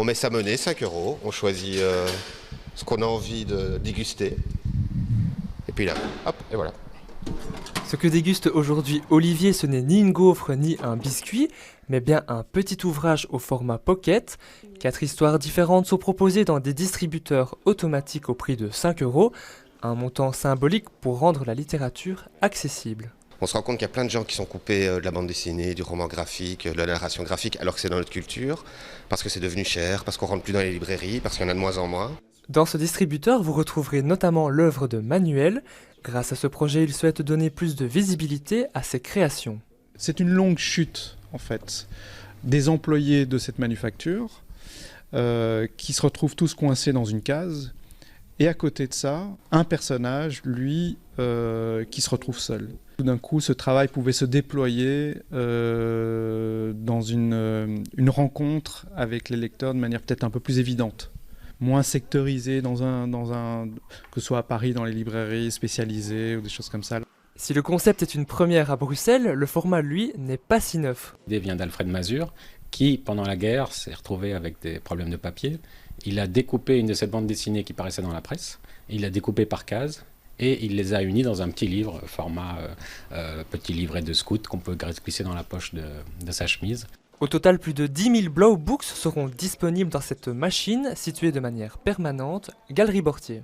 On met sa monnaie, 5 euros, on choisit ce qu'on a envie de déguster. Et puis là, hop, et voilà. Ce que déguste aujourd'hui Olivier, ce n'est ni une gaufre ni un biscuit, mais bien un petit ouvrage au format pocket. 4 histoires différentes sont proposées dans des distributeurs automatiques au prix de 5 euros, un montant symbolique pour rendre la littérature accessible. On se rend compte qu'il y a plein de gens qui sont coupés de la bande dessinée, du roman graphique, de la narration graphique, alors que c'est dans notre culture, parce que c'est devenu cher, parce qu'on rentre plus dans les librairies, parce qu'il y en a de moins en moins. Dans ce distributeur, vous retrouverez notamment l'œuvre de Manuel. Grâce à ce projet, il souhaite donner plus de visibilité à ses créations. C'est une longue chute, en fait, des employés de cette manufacture qui se retrouvent tous coincés dans une case. Et à côté de ça, un personnage, lui, qui se retrouve seul. Tout d'un coup, ce travail pouvait se déployer dans une rencontre avec les lecteurs de manière peut-être un peu plus évidente. Moins sectorisé que ce soit à Paris dans les librairies spécialisées ou des choses comme ça. Si le concept est une première à Bruxelles, le format, lui, n'est pas si neuf. L'idée vient d'Alfred Mazur, qui, pendant la guerre, s'est retrouvé avec des problèmes de papier. Il a découpé une de ces bandes dessinées qui paraissait dans la presse, il l'a découpé par cases, et il les a unis dans un petit livre, format petit livret de scout qu'on peut glisser dans la poche de sa chemise. Au total, plus de 10 000 Blow Books seront disponibles dans cette machine située de manière permanente, Galerie Bortier.